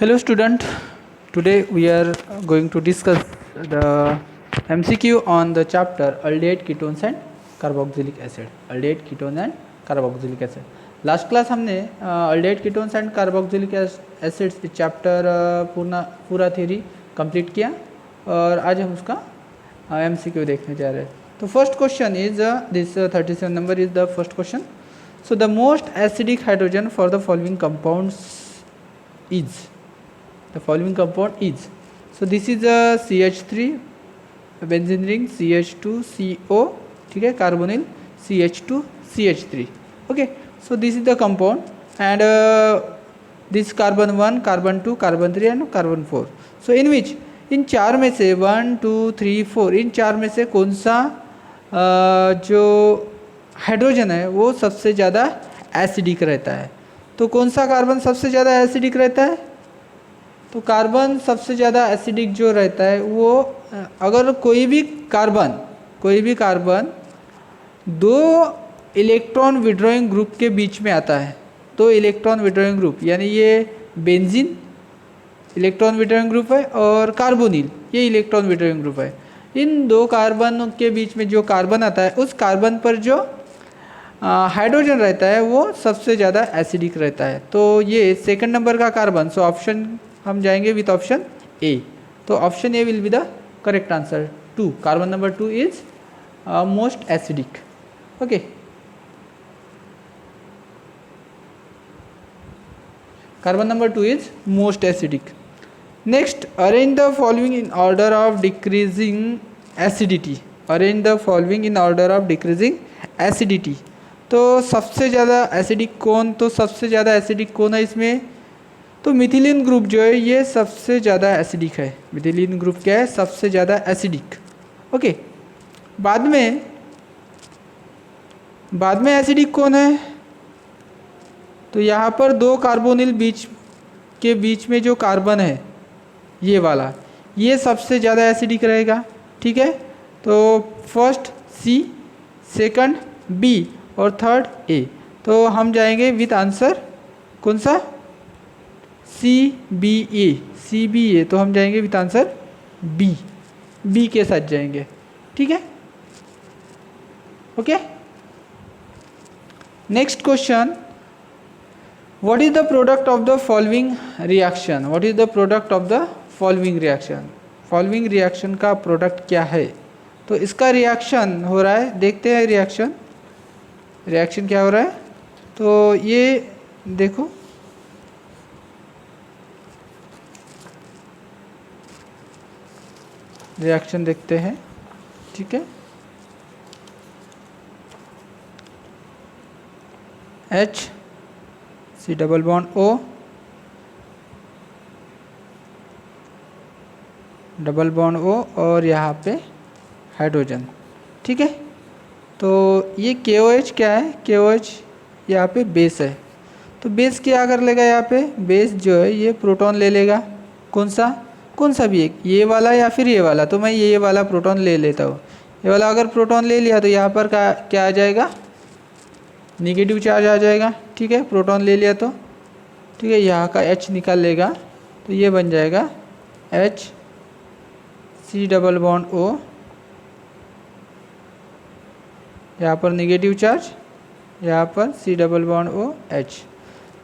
Hello student, today we are going to discuss the MCQ on the chapter aldehyde ketones and carboxylic acid. Aldehyde ketone and carboxylic acid. Last class हमने aldehyde ketones and carboxylic acids इस chapter पूरा theory complete किया और आज हम उसका MCQ देखने जा रहे हैं. तो first question is this 37 number is the first question. So the most acidic hydrogen for the following compounds is. The following compound is. So this is a CH3 benzene ring CH2CO, ठीक है, carbonyl CH2CH3. Okay, so this is the compound and this carbon 1, carbon 2, carbon 3 and carbon 4. So in which इन चार में से 1, 2, 3, 4 इन चार में से कौन सा जो हाइड्रोजन है वो सबसे ज़्यादा एसिडिक रहता है. तो कौन सा कार्बन सबसे ज़्यादा एसिडिक रहता है? तो कार्बन सबसे ज़्यादा एसिडिक जो रहता है वो अगर कोई भी कार्बन दो इलेक्ट्रॉन विड्रॉइंग ग्रुप के बीच में आता है. दो इलेक्ट्रॉन विड्रॉइंग ग्रुप यानी ये बेंजीन इलेक्ट्रॉन विड्रॉइंग ग्रुप है और कार्बोनिल ये इलेक्ट्रॉन विड्रॉइंग ग्रुप है. इन दो कार्बन के बीच में जो कार्बन आता है उस कार्बन पर जो हाइड्रोजन रहता है वो सबसे ज़्यादा एसिडिक रहता है. तो ये सेकंड नंबर का कार्बन. सो ऑप्शन हम जाएंगे विथ ऑप्शन ए. तो option A will be the correct answer. 2 carbon number 2 is most acidic. Okay, carbon number 2 is most acidic. Next, arrange the following in order of decreasing acidity. Arrange the following in order of decreasing acidity. तो सबसे ज़्यादा acidic कौन? तो सबसे ज़्यादा acidic कौन है इसमें? तो मिथिलीन ग्रुप जो है ये सबसे ज़्यादा एसिडिक है. मिथिलीन ग्रुप क्या है? सबसे ज़्यादा एसिडिक. ओके, बाद में एसिडिक कौन है? तो यहाँ पर दो कार्बोनिल बीच में जो कार्बन है ये वाला, ये सबसे ज़्यादा एसिडिक रहेगा. ठीक है, तो फर्स्ट सी, सेकंड बी और थर्ड ए. तो हम जाएंगे विथ आंसर कौन सा? सी बी ए. तो हम जाएंगे विथ आंसर बी के साथ जाएंगे. ठीक है, okay. Next question, what is the product of the following reaction? What is the product of the following reaction? Following reaction का प्रोडक्ट क्या है? तो इसका रिएक्शन हो रहा है, देखते हैं रिएक्शन क्या हो रहा है. तो ये देखो, रिएक्शन देखते हैं. ठीक है, H C double bond O double bond O और यहाँ पे हाइड्रोजन. ठीक है, तो ये KOH क्या है? KOH यहाँ पे बेस है. तो बेस क्या कर लेगा? यहाँ पे बेस जो है ये प्रोटॉन ले लेगा. कौन सा भी एक, ये वाला या फिर ये वाला. तो मैं ये वाला प्रोटॉन ले लेता हूँ. ये वाला अगर प्रोटॉन ले लिया तो यहाँ पर क्या आ जाएगा? निगेटिव चार्ज आ जाएगा. ठीक है, प्रोटॉन ले लिया तो ठीक है, यहाँ का H निकाल लेगा तो ये बन जाएगा H C double bond O, यहाँ पर निगेटिव चार्ज, यहाँ पर C double bond O H.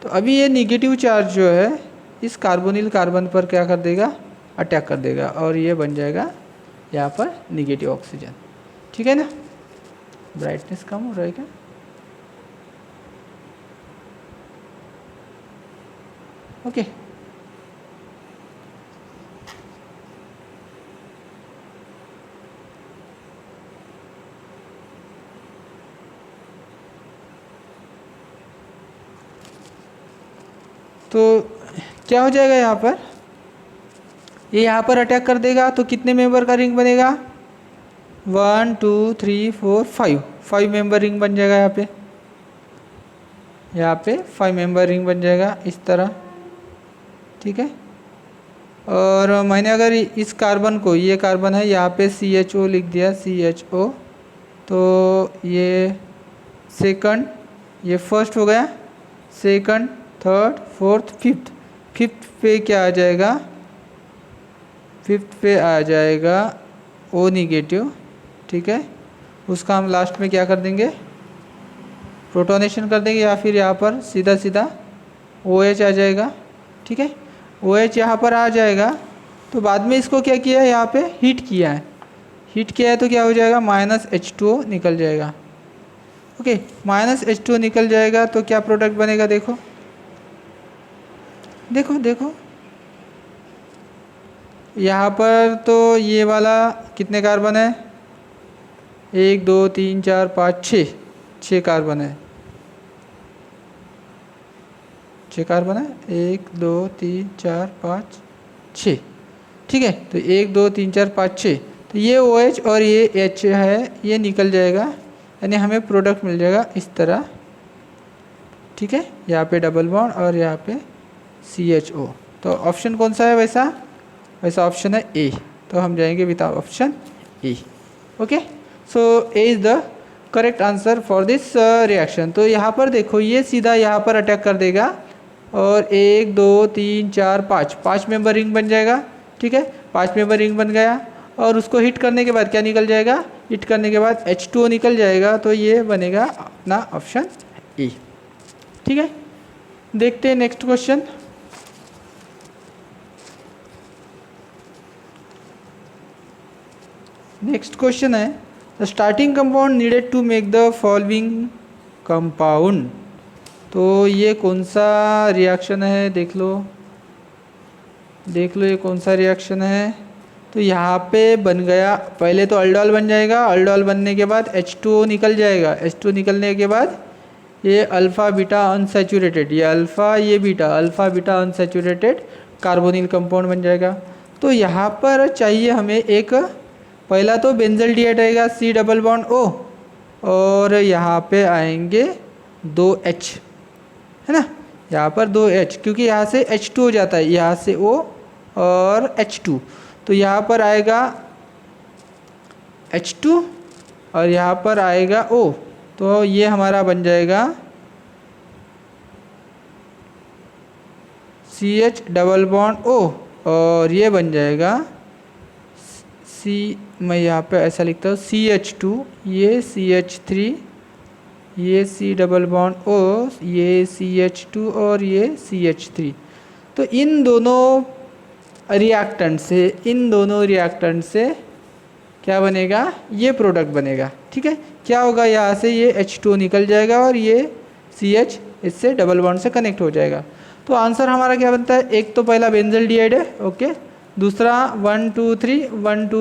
तो अभी ये निगेटिव चार्ज जो है इस कार्बोनिल कार्बन पर क्या कर देगा? अटैक कर देगा और ये बन जाएगा यहाँ पर निगेटिव ऑक्सीजन. ठीक है ना. ब्राइटनेस कम हो रहा है क्या? ओके, तो क्या हो जाएगा यहाँ पर? ये यहाँ पर अटैक कर देगा तो कितने मेंबर का रिंग बनेगा? 1, 2, 3, 4, 5 मेंबर रिंग बन जाएगा. यहाँ पे 5 मेंबर रिंग बन जाएगा इस तरह. ठीक है, और मैंने अगर इस कार्बन को, ये कार्बन है यहाँ पे CHO लिख दिया, CHO. तो ये सेकंड, ये फर्स्ट हो गया, second, third, fourth, fifth. Fifth पे क्या आ जाएगा, फिफ्थ पे आ जाएगा ओ निगेटिव, ठीक है। उसका हम लास्ट में क्या कर देंगे, प्रोटोनेशन कर देंगे, या फिर यहाँ पर सीधा सीधा ओ एच आ जाएगा, ठीक है। ओ एच यहाँ पर आ जाएगा, तो बाद में इसको क्या किया है, यहाँ पे हीट किया है, हीट किया है तो क्या हो जाएगा, माइनस H2O निकल जाएगा। ओके, माइनस H2O निकल जाएगा तो क्या प्रोडक्ट बनेगा, देखो देखो देखो, यहाँ पर तो ये वाला कितने कार्बन है, 1 2 3 4 5 6, 6 कार्बन है, 6 कार्बन है, 1 2 3 4 5 6, ठीक है। तो 1 2 3 4 5 6, तो ये OH और ये H है, ये निकल जाएगा, यानी हमें प्रोडक्ट मिल जाएगा इस तरह, ठीक है। यहाँ पे डबल बॉन्ड और यहाँ पे CHO। तो ऑप्शन कौन सा है, वैसा वैसा ऑप्शन है ए, तो हम जाएंगे with option A. Okay, so A is the correct answer for this reaction. तो यहाँ पर देखो, ये सीधा यहाँ पर अटैक कर देगा और 1 2 3 4 5, 5 मेंबर रिंग बन जाएगा, ठीक है। 5 मेंबर रिंग बन गया और उसको हिट करने के बाद क्या निकल जाएगा, हिट करने के बाद H2O निकल जाएगा, तो ये बनेगा अपना ऑप्शन ए, ठीक है। देखते हैं नेक्स्ट क्वेश्चन। नेक्स्ट क्वेश्चन है, the starting compound needed to make the following compound. तो ये कौन सा रिएक्शन है, देख लो ये कौन सा रिएक्शन है। तो यहाँ पे बन गया, पहले तो अल्डोल बन जाएगा, अल्डोल बनने के बाद H2O निकल जाएगा, H2O निकलने के बाद ये अल्फ़ा बीटा अनसैचुरेटेड, ये अल्फ़ा ये beta, alpha beta unsaturated carbonyl compound बन जाएगा। तो यहाँ पर चाहिए हमें एक, पहला तो बेंजल डिएट आएगा C डबल बॉन्ड O, और यहाँ पे आएंगे 2H, है ना, यहाँ पर 2H, क्योंकि यहाँ से H2 हो जाता है, यहाँ से O और H2, तो यहाँ पर आएगा H2 और यहाँ पर आएगा O, तो ये हमारा बन जाएगा CH डबल बॉन्ड O, और ये बन जाएगा मैं यहाँ पे ऐसा लिखता हूँ CH2, ये CH3, ये C डबल बॉन्ड O, ये CH2 और ये CH3। तो इन दोनों रिएक्टेंट से क्या बनेगा, ये प्रोडक्ट बनेगा, ठीक है। क्या होगा, यहाँ से ये H2O निकल जाएगा और ये CH इससे डबल बॉन्ड से कनेक्ट हो जाएगा। तो आंसर हमारा क्या बनता है, एक तो पहला बेंजल डिहाइड है, ओके, दूसरा 1 2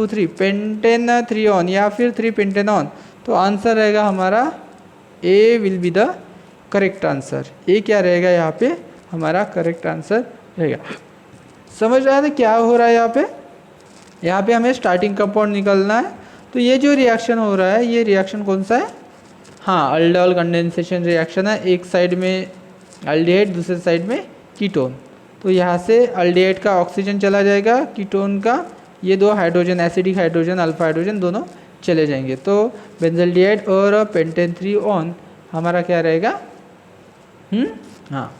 3 पेंटेन 3 ऑन या फिर 3 पेंटेन ऑन। तो आंसर रहेगा हमारा A will be the correct answer. A क्या रहेगा, यहाँ पे हमारा करेक्ट आंसर रहेगा। समझ रहा है ना क्या हो रहा है यहाँ पे, यहाँ पे हमें स्टार्टिंग कंपाउंड निकलना है। तो ये जो रिएक्शन हो रहा है, ये रिएक्शन कौन सा है, हाँ अल्डोल कंडेंसेशन रिएक्शन है। एक साइड में अल्डिहाइड, दूसरे साइड में कीटोन। तो यहाँ से अल्डिहाइड का ऑक्सीजन चला जाएगा, कीटोन का ये दो hydrogen, acidic hydrogen, alpha hydrogen दोनों चले जाएंगे। तो बेंजल्डिहाइड और पेंटेन 3 ऑन हमारा क्या रहेगा, हाँ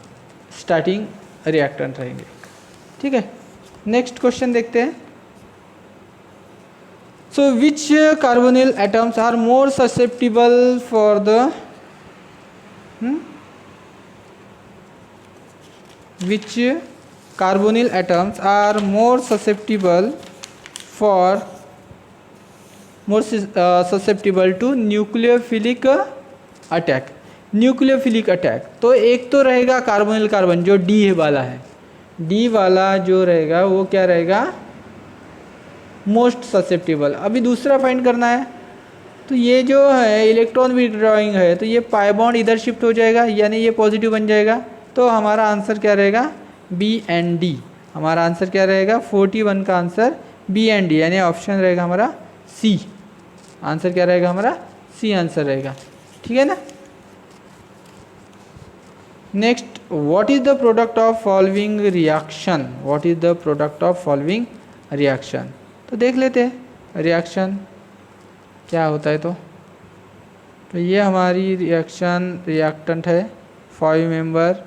स्टार्टिंग रिएक्टेंट रहेंगे, ठीक है। नेक्स्ट क्वेश्चन देखते हैं। So which carbonyl atoms are more susceptible for the which carbonyl atoms are more susceptible to nucleophilic attack। Nucleophilic attack, तो एक तो रहेगा कार्बोनिल कार्बन जो डी वाला है, डी वाला जो रहेगा वो क्या रहेगा, मोस्ट ससेप्टिबल। अभी दूसरा फाइंड करना है। तो ये जो है इलेक्ट्रॉन विड्रॉइंग है, तो ये पाई बॉन्ड इधर शिफ्ट हो जाएगा, यानी ये पॉजिटिव बन जाएगा। तो हमारा आंसर क्या रहेगा, बी एंड डी। हमारा आंसर क्या रहेगा, 41 का आंसर बी एंड डी, यानी ऑप्शन रहेगा हमारा सी। आंसर क्या रहेगा हमारा, सी आंसर रहेगा, ठीक है ना। Next, what is the product of following reaction, what is the product of following reaction. तो देख लेते हैं रिएक्शन क्या होता है। तो ये हमारी रिएक्शन रिएक्टेंट है, 5 मेंबर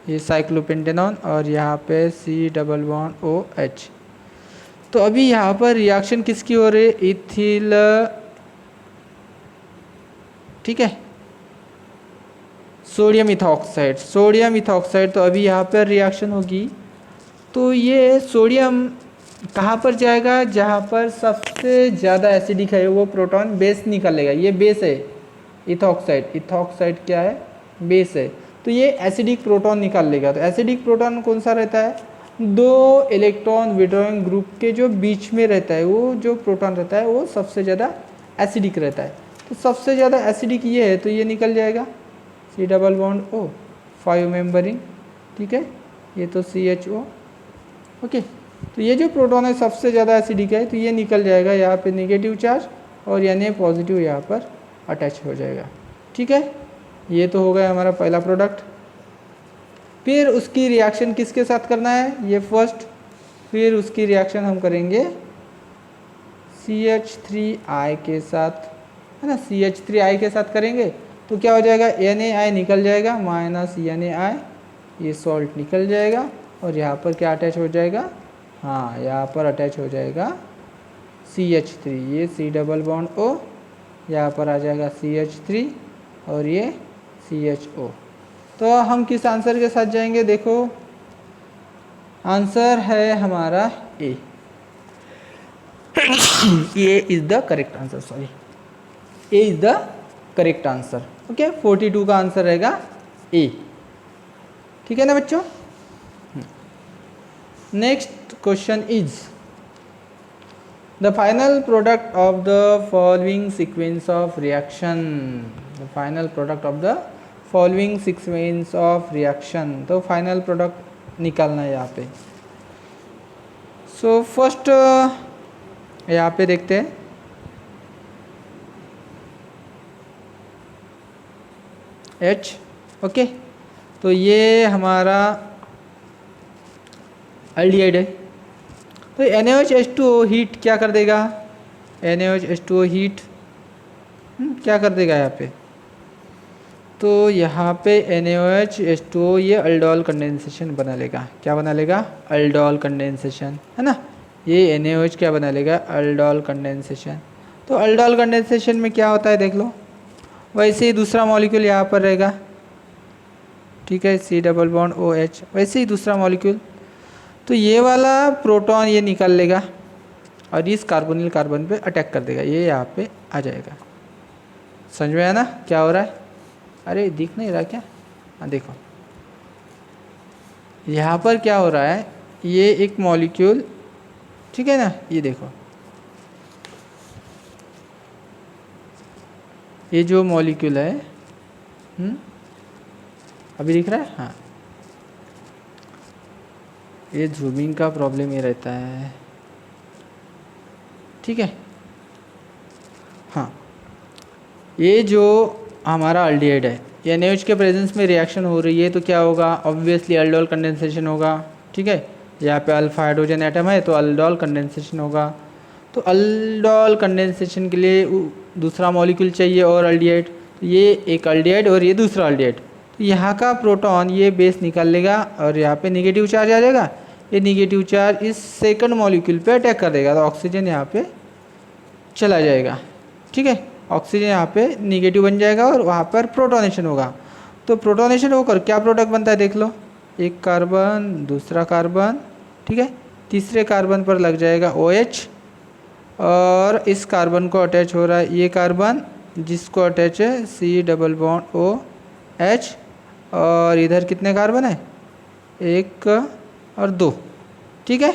ये साइक्लोपेंटेनॉन और यहाँ पे C डबल बॉन्ड OH। तो अभी यहाँ पर रिएक्शन किसकी हो रही है, इथिल, ठीक है, सोडियम इथॉक्साइड, सोडियम इथॉक्साइड। तो अभी यहाँ पर रिएक्शन होगी तो ये सोडियम कहाँ पर जाएगा, जहाँ पर सबसे ज़्यादा एसिडिक है वो प्रोटॉन बेस निकालेगा। ये बेस है इथॉक्साइड, इथॉक्साइड क्या है, बेस है। तो ये एसिडिक प्रोटॉन निकाल लेगा। तो एसिडिक प्रोटॉन कौन सा रहता है, दो इलेक्ट्रॉन विड्रॉइंग ग्रुप के जो बीच में रहता है वो जो प्रोटॉन रहता है वो सबसे ज़्यादा एसिडिक रहता है। तो सबसे ज़्यादा एसिडिक ये है तो ये निकल जाएगा C double bond O, 5 membered, ठीक है, ये तो CHO, ओके। तो ये जो प्रोटॉन है सबसे ज़्यादा एसिडिक है तो ये निकल जाएगा यहाँ पे नेगेटिव चार्ज और यानी पॉजिटिव यहाँ पर अटैच हो जाएगा, ठीक है। ये तो हो गया हमारा पहला प्रोडक्ट। फिर उसकी रिएक्शन किसके साथ करना है, ये फर्स्ट, फिर उसकी रिएक्शन हम करेंगे CH3I के साथ, है ना, CH3I के साथ करेंगे तो क्या हो जाएगा, NaI निकल जाएगा, माइनस NaI, ये सॉल्ट निकल जाएगा और यहाँ पर क्या अटैच हो जाएगा, हाँ यहाँ पर अटैच हो जाएगा CH3, ये C डबल बॉन्ड O, यहाँ पर आ जाएगा CH3 और ये CHO। तो हम किस आंसर के साथ जाएंगे, देखो आंसर है हमारा ए, ये is the correct answer, sorry, A is the correct answer, okay. 42 का आंसर रहेगा ए, ठीक है ना बच्चों। Next question is the final product of the following sequence of reaction, the final product of the following sequence of reaction. तो final product निकालना है यहाँ पे। सो फर्स्ट यहाँ पे देखते हैं, H, ओके। तो ये हमारा एल्डिहाइड है। तो NaOH हीट क्या कर देगा, NaOH हीट क्या कर देगा यहाँ पे, तो यहाँ पे NaOH ये अल्डोल कंडेंसेशन बना लेगा। क्या बना लेगा, अल्डोल कंडेंसेशन, है ना। ये NaOH क्या बना लेगा, अल्डोल कंडेंसेशन। तो अल्डोल कंडेंसेशन में क्या होता है देख लो, वैसे ही दूसरा मॉलिक्यूल यहाँ पर रहेगा, ठीक है, C डबल बॉन्ड OH, वैसे ही दूसरा मॉलिक्यूल। तो ये वाला प्रोटॉन ये निकाल लेगा और इस कार्बोनिल कार्बन पे अटैक कर देगा, ये यहाँ पे आ जाएगा। समझ में आया ना क्या हो रहा है, अरे दिख नहीं रहा क्या, हाँ देखो यहाँ पर क्या हो रहा है, ये एक मॉलिक्यूल, ठीक है ना, ये देखो ये जो मॉलिक्यूल है, अभी दिख रहा है, हाँ, ये जूमिंग का प्रॉब्लम ये रहता है, ठीक है। हाँ, ये जो हमारा अल्डिहाइड है, ये NaOH के प्रेजेंस में रिएक्शन हो रही है तो क्या होगा, ऑब्वियसली अल्डोल कंडेंसेशन होगा, ठीक है। यहाँ पे अल्फा हाइड्रोजन एटम है तो अल्डोल कंडेंसेशन होगा। तो अल्डोल कंडेंसेशन के लिए दूसरा मॉलिक्यूल चाहिए और अल्डिहाइड, तो ये एक अल्डिहाइड और ये दूसरा अल्डिहाइड। तो यहाँ का प्रोटॉन ये बेस निकाल लेगा और यहाँ पे नेगेटिव चार्ज आ जाएगा, ये नेगेटिव चार्ज इस सेकंड मॉलिक्यूल पे अटैक कर देगा, तो ऑक्सीजन यहाँ पे चला जाएगा, ठीक है। ऑक्सीजन यहाँ पे नेगेटिव बन जाएगा और वहाँ पर प्रोटोनेशन होगा। तो प्रोटोनेशन होकर क्या प्रोडक्ट बनता है देख लो, एक कार्बन, दूसरा कार्बन, ठीक है, तीसरे कार्बन पर लग जाएगा OH और इस कार्बन को अटैच हो रहा है ये कार्बन जिसको अटैच है C डबल बॉन्ड OH और इधर कितने कार्बन है, 1 और 2, ठीक है,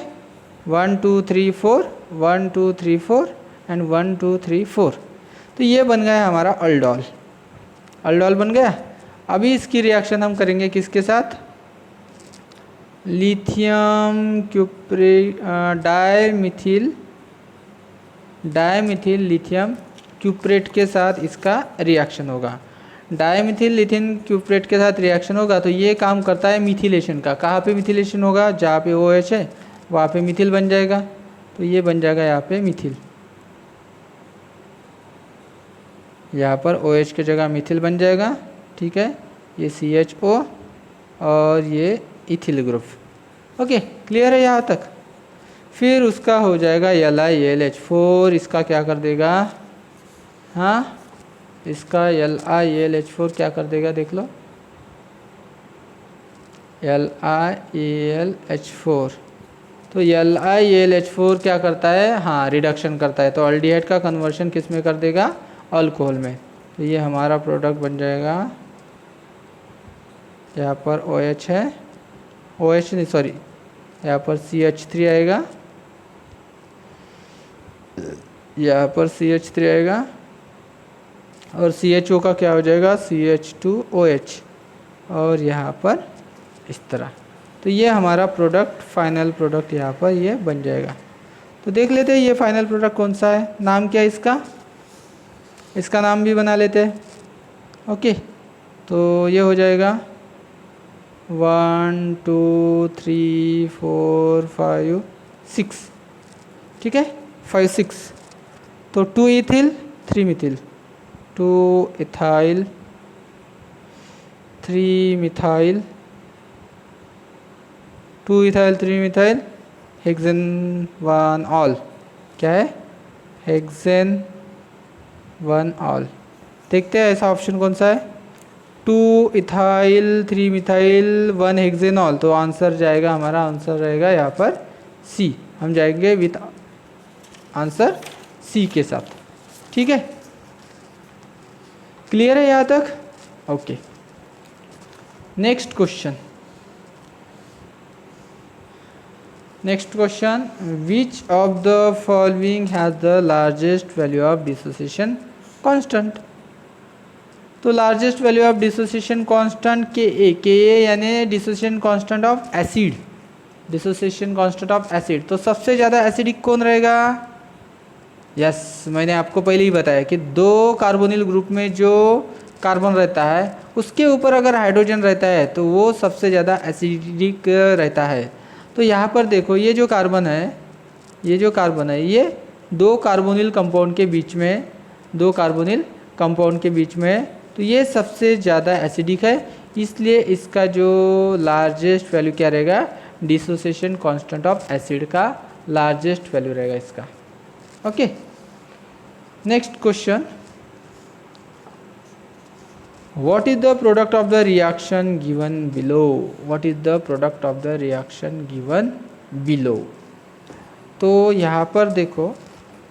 1 2 3 4, 1 2 3 4 एंड 1 2 3 4। तो ये बन गया हमारा अल्डोल, अल्डोल बन गया। अभी इसकी रिएक्शन हम करेंगे किसके साथ, लिथियम क्यूप्रेट डायमिथिल लिथियम क्यूप्रेट के साथ इसका रिएक्शन होगा। डायमिथिल लिथियम क्यूप्रेट के साथ रिएक्शन होगा तो ये काम करता है मिथिलेशन का। कहाँ पे मिथिलेशन होगा, जहाँ पे OH है वहाँ पे मिथिल बन जाएगा, तो ये बन जाएगा यहाँ पे मिथिल, यहाँ पर OH की जगह मिथिल बन जाएगा, ठीक है। ये CHO और ये इथिल ग्रुप। ओके, क्लियर है यहाँ तक। फिर उसका हो जाएगा LiAlH4, इसका क्या कर देगा, हाँ इसका LiAlH4 क्या कर देगा, देख लो LiAlH4। तो LiAlH4 क्या करता है, हाँ रिडक्शन करता है, तो अल्डिहाइड का कन्वर्शन किस में कर देगा, अल्कोहल में। तो ये हमारा प्रोडक्ट बन जाएगा, यहाँ पर OH है, OH नहीं सॉरी, यहाँ पर CH3 आएगा, यहाँ पर CH3 आएगा, और CHO का क्या हो जाएगा, CH2OH, और यहाँ पर इस तरह। तो ये हमारा प्रोडक्ट, फाइनल प्रोडक्ट यहाँ पर ये बन जाएगा। तो देख लेते हैं ये फाइनल प्रोडक्ट कौन सा है, नाम क्या है इसका, इसका नाम भी बना लेते हैं। ओके, तो ये हो जाएगा 1 2 3 4 5 6, ठीक है 5 6। तो 2 ethyl 3 Mithil, 2 ethyl 3 methyl, 2 ethyl 3 methyl, hexane 1 all, क्या है हेक्सेन 1 ऑल। देखते हैं ऐसा ऑप्शन कौन सा है, 2 इथाइल 3 मिथाइल 1 हेक्सेनॉल। तो आंसर जाएगा हमारा, आंसर रहेगा यहाँ पर सी, हम जाएंगे विथ आंसर सी के साथ, ठीक है क्लियर है यहाँ तक। Okay, next question, next question, which of the following has the largest value of dissociation constant. तो largest value of dissociation constant के यानी dissociation constant of acid, dissociation constant of acid. तो सबसे ज़्यादा एसिडिक कौन रहेगा, यस मैंने आपको पहले ही बताया कि 2 कार्बोनिल ग्रुप में जो कार्बन रहता है उसके ऊपर अगर हाइड्रोजन रहता है तो वो सबसे ज़्यादा एसिडिक रहता है। तो यहाँ पर देखो ये जो कार्बन है, ये जो कार्बन है, ये 2 कार्बोनिल कंपाउंड के बीच में, 2 कार्बोनिल कंपाउंड के बीच में, तो ये सबसे ज़्यादा एसिडिक है, इसलिए इसका जो लार्जेस्ट वैल्यू क्या रहेगा, डिसोसिएशन कांस्टेंट ऑफ एसिड का लार्जेस्ट वैल्यू रहेगा इसका। Okay, next question, what is the product of the reaction given below, what is the product of the reaction given below। तो यहाँ पर देखो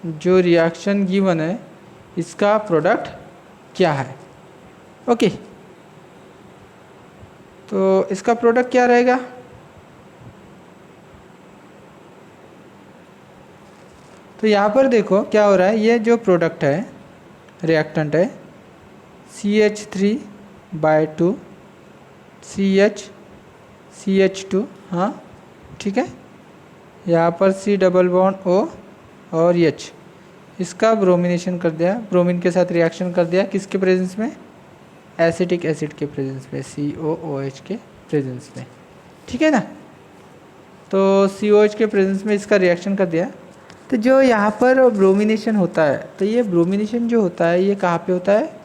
जो रिएक्शन गिवन है इसका प्रोडक्ट क्या है। ओके, तो इसका प्रोडक्ट क्या रहेगा, तो यहाँ पर देखो क्या हो रहा है, ये जो प्रोडक्ट है रिएक्टेंट है CH3/2 CH2, हाँ ठीक है, यहाँ पर C डबल बॉन्ड O और H, इसका ब्रोमिनेशन कर दिया, ब्रोमीन के साथ रिएक्शन कर दिया, किसके प्रेजेंस में, एसिटिक एसिड के प्रेजेंस में, COOH के प्रेजेंस में, ठीक है ना। तो COH के प्रेजेंस में इसका रिएक्शन कर दिया। तो जो यहाँ पर ब्रोमिनेशन होता है, तो ये ब्रोमिनेशन जो होता है ये कहाँ पे होता है,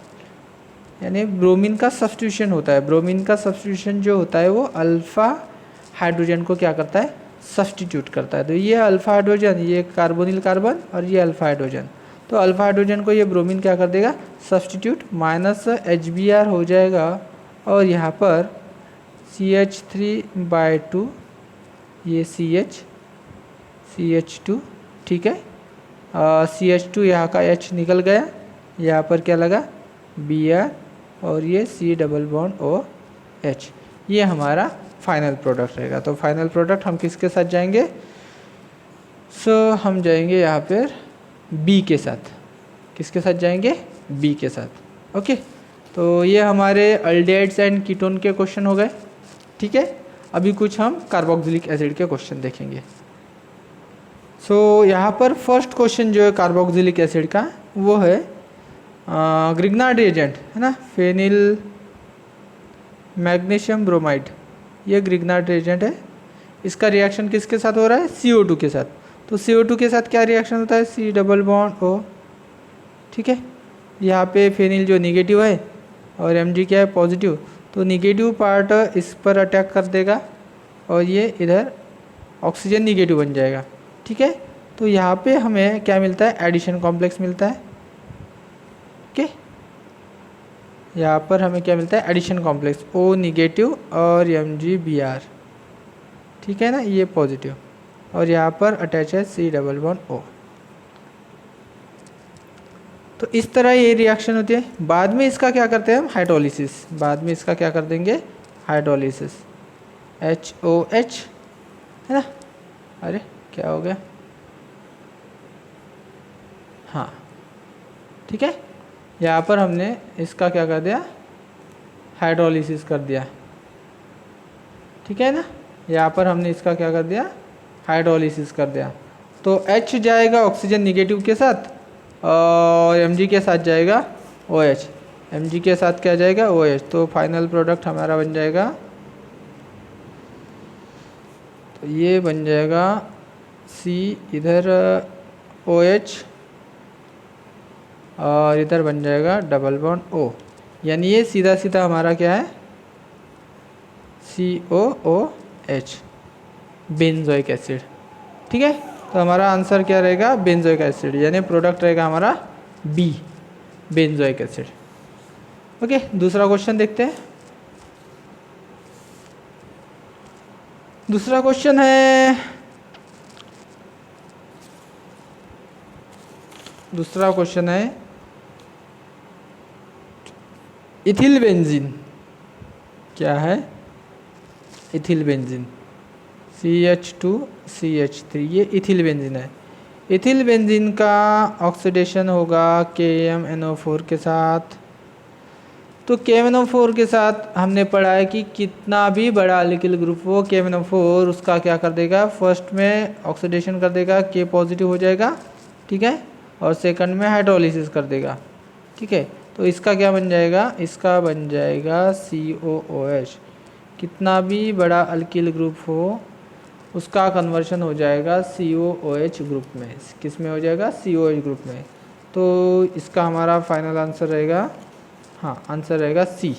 यानी ब्रोमीन का सब्स्टिट्यूशन होता है। ब्रोमीन का सब्स्टिट्यूशन जो होता है वो अल्फ़ा हाइड्रोजन को क्या करता है, सब्स्टिट्यूट करता है। तो ये अल्फ़ा हाइड्रोजन, ये कार्बोनिल कार्बन और ये अल्फ़ा हाइड्रोजन, तो अल्फ़ा हाइड्रोजन को ये ब्रोमीन क्या कर देगा, सब्स्टिट्यूट, माइनस HBr हो जाएगा, और यहाँ पर CH3/2 ये CH2, ठीक है, CH2 यहाँ का H निकल गया, यहाँ पर क्या लगा Br, और ये C डबल बॉन्ड OH, ये हमारा फाइनल प्रोडक्ट रहेगा। तो फाइनल प्रोडक्ट हम किसके साथ जाएंगे, हम जाएंगे यहाँ पर B के साथ, किसके साथ जाएंगे, B के साथ। ओके, तो ये हमारे अल्डिहाइड्स एंड कीटोन के क्वेश्चन हो गए, ठीक है। अभी कुछ हम कार्बोक्सिलिक एसिड के क्वेश्चन देखेंगे। यहाँ पर फर्स्ट क्वेश्चन जो है कार्बोक्सिलिक एसिड का वो है ग्रिग्नार्ड रिएजेंट है ना, फेनिल मैग्नीशियम ब्रोमाइड, ये ग्रिग्नार्ड रिएजेंट है। इसका रिएक्शन किसके साथ हो रहा है, CO2 के साथ। तो CO2 के साथ क्या रिएक्शन होता है, C डबल बॉन्ड O, ठीक है। यहाँ पे फेनिल जो निगेटिव है और Mg क्या है, पॉजिटिव, तो निगेटिव पार्ट इस पर अटैक कर देगा और ये इधर ऑक्सीजन निगेटिव बन जाएगा। ठीक है, तो यहाँ पे हमें क्या मिलता है, एडिशन कॉम्प्लेक्स मिलता है। ओके, यहाँ पर हमें क्या मिलता है, एडिशन कॉम्प्लेक्स O निगेटिव और Mg Br। ठीक है ना, ये पॉजिटिव और यहाँ पर अटैच है C डबल बॉन्ड O। तो इस तरह ये रिएक्शन होती है। बाद में इसका क्या करते हैं हम, हाइड्रोलिसिस। बाद में इसका क्या कर देंगे, हाइड्रोलिसिस, HOH, है ना। अरे क्या हो गया, हाँ ठीक है, यहाँ पर हमने इसका क्या कर दिया, हाइड्रोलिसिस कर दिया। ठीक है ना, यहाँ पर हमने इसका क्या कर दिया, हाइड्रोलिसिस कर दिया। तो H जाएगा ऑक्सीजन निगेटिव के साथ और Mg के साथ जाएगा OH। Mg के साथ क्या जाएगा, OH। तो फाइनल प्रोडक्ट हमारा बन जाएगा, तो ये बन जाएगा C, इधर OH और इधर बन जाएगा डबल बॉन्ड O। यानी ये सीधा सीधा हमारा क्या है, COOH, बेंजोइक एसिड। ठीक है, तो हमारा आंसर क्या रहेगा, बेंजोइक एसिड, यानी प्रोडक्ट रहेगा हमारा B, बेंजोइक एसिड। ओके, दूसरा क्वेश्चन देखते हैं। दूसरा क्वेश्चन है, इथिल बेंजीन। क्या है, इथिल बेंजीन, CH2CH3, ये इथिल बेंजीन है। इथिल बेंजीन का ऑक्सीडेशन होगा KMNO4 के साथ। तो KMNO4 के साथ हमने पढ़ा है कि कितना भी बड़ा अल्किल ग्रुप हो, KMNO4 उसका क्या कर देगा, फर्स्ट में ऑक्सीडेशन कर देगा, K पॉजिटिव हो जाएगा। ठीक है, और सेकंड में हाइड्रोलिसिस कर देगा। ठीक है, तो इसका क्या बन जाएगा, इसका बन जाएगा COOH। कितना भी बड़ा अल्किल ग्रुप हो उसका कन्वर्शन हो जाएगा COOH ग्रुप में। किस में हो जाएगा, COOH ग्रुप में। तो इसका हमारा फाइनल आंसर रहेगा, हाँ आंसर रहेगा C।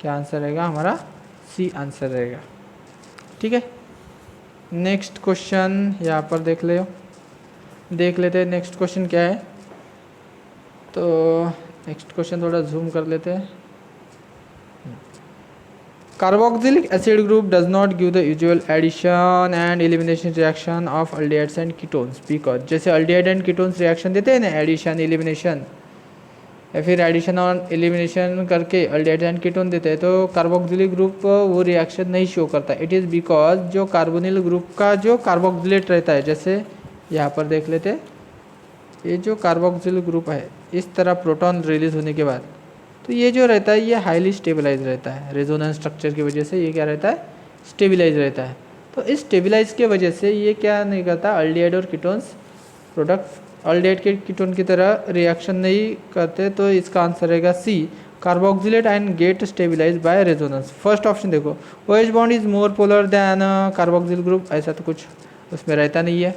क्या आंसर रहेगा हमारा, C आंसर रहेगा। ठीक है, नेक्स्ट क्वेश्चन यहाँ पर देख लेते हैं नेक्स्ट क्वेश्चन क्या है। तो नेक्स्ट क्वेश्चन थोड़ा जूम कर लेते हैं। Carboxylic acid group does not give the usual addition and elimination reaction of aldehydes and ketones because, जैसे अल्डिहाइड एंड कीटोन्स रिएक्शन देते हैं ना, एडिशन एलिमिनेशन या फिर एडिशन और एलिमिनेशन करके अल्डिहाइड एंड कीटोन देते हैं, तो कार्बोक्सिलिक ग्रुप वो रिएक्शन नहीं शो करता। इट इज़ बिकॉज जो कार्बोनिल ग्रुप का जो कार्बोक्सिलेट रहता है, जैसे यहाँ पर देख लेते हैं, ये जो कार्बोक्सिल ग्रुप है, इस तरह प्रोटॉन रिलीज होने के बाद तो ये जो रहता है ये हाईली स्टेबलाइज रहता है। रेजोनेंस स्ट्रक्चर की वजह से ये क्या रहता है, स्टेबलाइज रहता है। तो इस स्टेबलाइज के वजह से ये क्या नहीं करता, अल्डिहाइड और कीटोन्स प्रोडक्ट अल्डिहाइड के कीटोन की तरह रिएक्शन नहीं करते। तो इसका आंसर रहेगा C, carboxylate and get stabilize by resonance. First option देखो, OH bond is more polar than carboxyl group, ऐसा तो कुछ उसमें रहता नहीं है।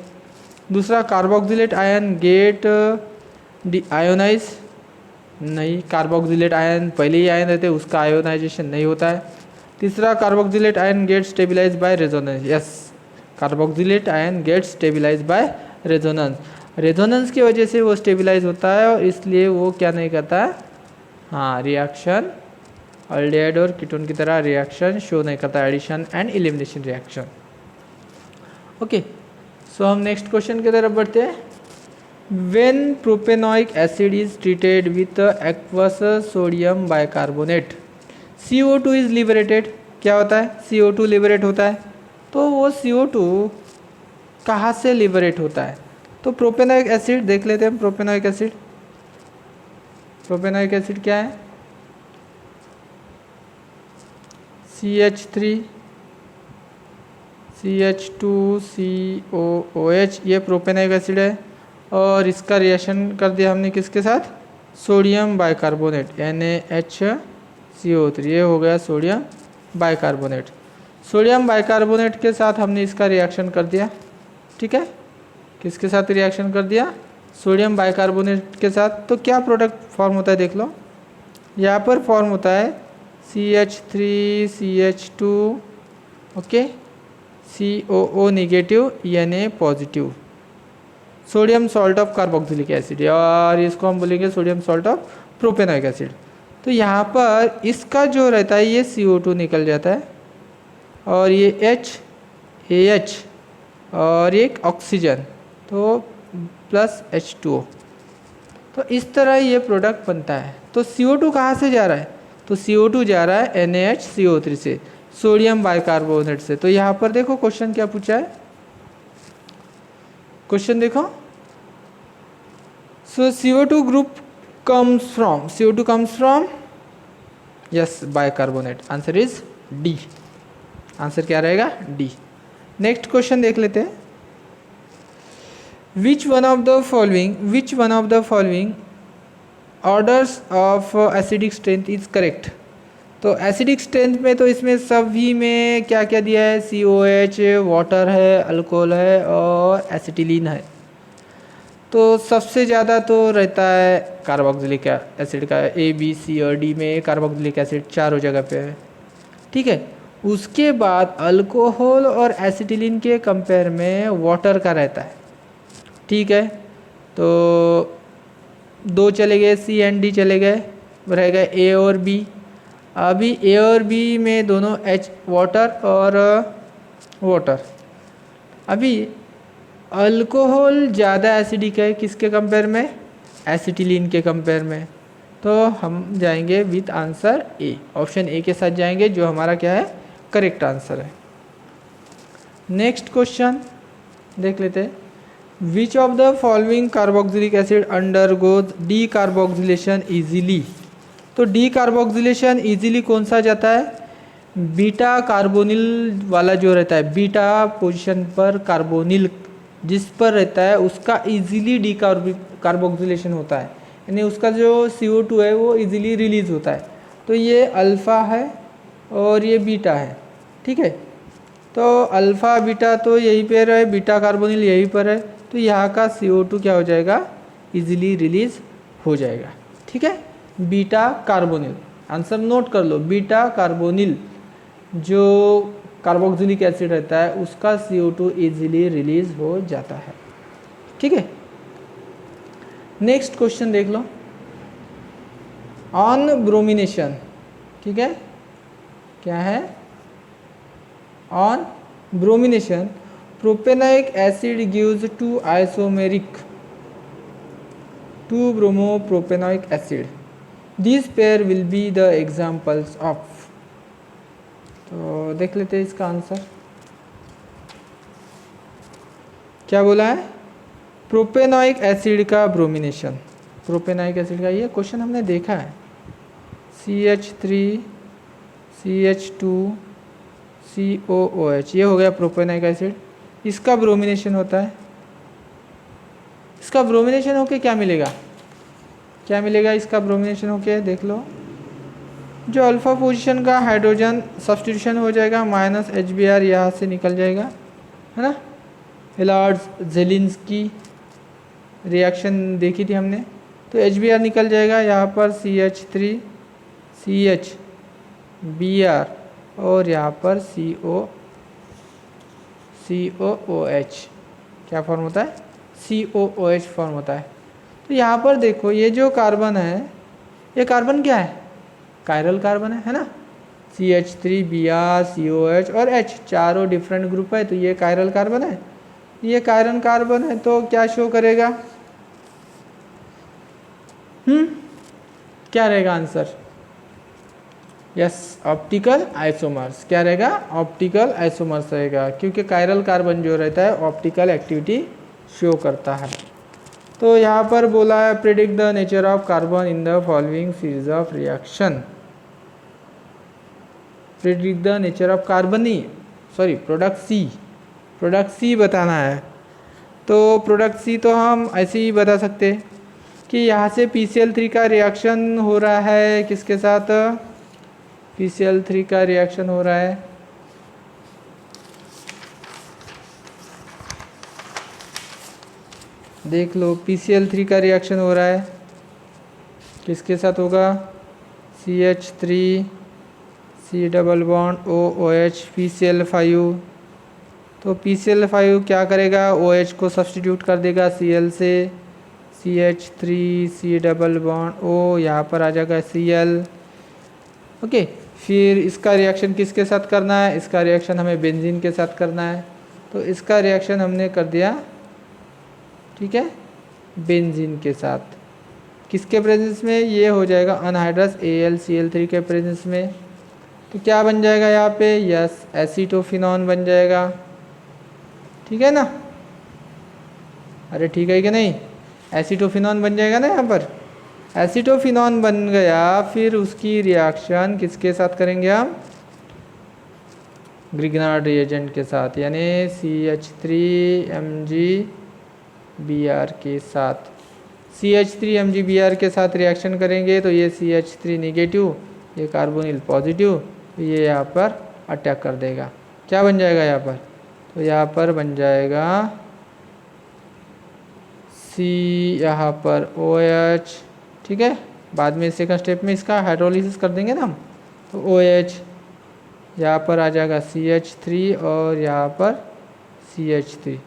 दूसरा, कार्बोक्सिलेट आयन गेट आयोनाइज, नहीं, कार्बोक्सिलेट आयन पहले ही आयन रहते हैं, उसका आयोनाइजेशन नहीं होता है। तीसरा, carboxylate ion get stabilize by resonance, yes, carboxylate ion get stabilize by resonance. Resonance की वजह से वो स्टेबलाइज होता है और इसलिए वो क्या नहीं करता है, हाँ, रिएक्शन अल्डिहाइड और कीटोन की तरह रिएक्शन शो नहीं करता, addition and elimination reaction. Okay, so हम नेक्स्ट क्वेश्चन की तरफ बढ़ते हैं। When propanoic acid is treated with aqueous sodium bicarbonate, CO2 is liberated। क्या होता है, CO2 लिबरेट होता है। तो वो CO2 कहाँ से लिबरेट होता है, तो प्रोपेनोइक एसिड देख लेते हैं। प्रोपेनोइक एसिड क्या है, CH3 CH2COOH, ये प्रोपेनोइक एसिड है और इसका रिएक्शन कर दिया हमने किसके साथ, सोडियम बाइकार्बोनेट NaHCO3, ये हो गया सोडियम बाइकार्बोनेट। सोडियम बाइकार्बोनेट के साथ हमने इसका रिएक्शन कर दिया। ठीक है, किसके साथ रिएक्शन कर दिया, सोडियम बाइकार्बोनेट के साथ। तो क्या प्रोडक्ट फॉर्म होता है देख लो, यहाँ पर फॉर्म होता है CH3CH2 okay, COO negative Na positive, sodium salt of carboxylic acid, और इसको हम बोलेंगे sodium salt of propanoic acid. तो यहाँ पर इसका जो रहता है ये CO2 निकल जाता है, और ये AH और एक ऑक्सीजन, तो प्लस H2O। तो इस तरह ये प्रोडक्ट बनता है। तो CO2 कहाँ से जा रहा है? तो CO2 जा रहा है NaHCO3 से, सोडियम बाइकार्बोनेट से। तो यहाँ पर देखो क्वेश्चन क्या पूछा है, क्वेश्चन देखो। सो CO2 group comes from yes bicarbonate, answer is D. Answer क्या रहेगा? डी। नेक्स्ट क्वेश्चन देख लेते हैं। Which one of the following orders of acidic strength is correct. तो एसिडिक स्ट्रेंथ में तो इसमें सभी में क्या क्या दिया है? COH, वाटर है, अल्कोहल है और एसिटिलीन है। तो सबसे ज़्यादा तो रहता है कार्बोक्सिलिक एसिड का, A, B, C और D में कार्बोक्सिलिक एसिड चारों जगह पे है, ठीक है। उसके बाद अल्कोहल और एसिटिलीन के कंपेयर में वाटर का रहता है, ठीक है। तो दो चले गए, C एंड D चले गए, रह गए A और B। अभी A और B में दोनों H, वाटर और वाटर। अभी अल्कोहल ज़्यादा एसिडिक है, किसके कंपेयर में? एसिटिलीन के कंपेयर में। तो हम जाएंगे with answer A, option A के साथ जाएंगे, जो हमारा क्या है? करेक्ट आंसर है। नेक्स्ट क्वेश्चन देख लेते हैं। Which of the following carboxylic acid undergoes D carboxylation easily. तो डी कार्बोक्सिलेशन ईजिली कौन सा जाता है? बीटा कार्बोनिल वाला जो रहता है, बीटा पोजीशन पर कार्बोनिल जिस पर रहता है उसका इजीली डी कार्बोक्सिलेशन होता है, यानी उसका जो CO2 है वो इजीली रिलीज होता है। तो ये अल्फ़ा है और ये बीटा है, ठीक है। तो अल्फ़ा बीटा तो यहीं पर है, बीटा कार्बोनिल यहीं पर है, तो यहाँ का CO2 क्या हो जाएगा? इजीली रिलीज हो जाएगा, ठीक है। बीटा कार्बोनिल, आंसर नोट कर लो, बीटा कार्बोनिल जो कार्बोक्सिलिक एसिड रहता है उसका CO2 इजीली रिलीज हो जाता है, ठीक है। नेक्स्ट क्वेश्चन देख लो। ऑन ब्रोमिनेशन, ठीक है, क्या है? On bromination propanoic acid gives two isomeric 2 bromopropanoic acid, this pair will be the examples of. तो देख लेते हैं इसका आंसर क्या बोला है। प्रोपेनोइक एसिड का ब्रोमिनेशन, प्रोपेनोइक एसिड का ये क्वेश्चन हमने देखा है। CH3 CH2 COOH, ये हो गया प्रोपेनोइक एसिड, इसका ब्रोमिनेशन होता है। इसका ब्रोमिनेशन होके क्या मिलेगा? क्या मिलेगा इसका ब्रोमिनेशन होके? देख लो, जो अल्फ़ा पोजीशन का हाइड्रोजन सब्स्टिट्यूशन हो जाएगा, माइनस HBr यहाँ से निकल जाएगा, है ना। हिलार्ड-ज़ेलिंस्की रिएक्शन देखी थी हमने, तो HBr निकल जाएगा, यहाँ पर CH3 CHBr और यहाँ पर COOH क्या फॉर्म होता है? COOH फॉर्म होता है। तो यहाँ पर देखो ये जो कार्बन है, ये कार्बन क्या है? कायरल कार्बन है ना। CH3 Br COH और H चारों डिफरेंट ग्रुप है, तो ये कायरल कार्बन है, ये कायरल कार्बन है। तो क्या शो करेगा? क्या रहेगा आंसर? Yes, optical isomers. क्या रहेगा? ऑप्टिकल आइसोमर्स रहेगा, क्योंकि कायरल कार्बन जो रहता है ऑप्टिकल एक्टिविटी शो करता है। तो यहाँ पर बोला है predict the nature of carbon in the following series of reaction. Predict the nature of carbon नहीं, सॉरी, प्रोडक्ट सी बताना है। तो प्रोडक्ट सी तो हम ऐसे ही बता सकते हैं कि यहाँ से PCl3 का रिएक्शन हो रहा है, किसके साथ? PCl3 का रिएक्शन हो रहा है देख लो, PCl3 का रिएक्शन हो रहा है, किसके साथ होगा? CH3 C double bond O O H PCl5। तो PCl5 क्या करेगा, OH को सब्सटीट्यूट कर देगा Cl से, CH3 C double bond O, यहाँ पर आ जाएगा Cl। ओके, फिर इसका रिएक्शन किसके साथ करना है, इसका रिएक्शन हमें बेंजीन के साथ करना है। तो इसका रिएक्शन हमने कर दिया, ठीक है, बेंजीन के साथ। किसके प्रेजेंस में, ये हो जाएगा अनहाइड्रस AlCl3 के प्रेजेंस में। तो क्या बन जाएगा यहाँ पे, यस एसीटोफिनॉन बन जाएगा, ठीक है ना। अरे ठीक है कि नहीं, एसीटोफिनॉन बन जाएगा ना यहाँ पर। एसीटोफिनॉन बन गया, फिर उसकी रिएक्शन किसके साथ करेंगे हम, ग्रिग्नार्ड रिएजेंट के साथ, यानी CH3MgBr के साथ। CH3MgBr के साथ रिएक्शन करेंगे तो ये CH3 निगेटिव, ये कार्बोनिल पॉजिटिव, तो ये यहाँ पर अटैक कर देगा। क्या बन जाएगा यहाँ पर, तो यहाँ पर बन जाएगा C, यहाँ पर OH, ठीक है। बाद में सेकंड स्टेप में इसका हाइड्रोलिसिस कर देंगे ना हम, तो OH, यहाँ पर आ जाएगा CH3 और यहाँ पर CH3,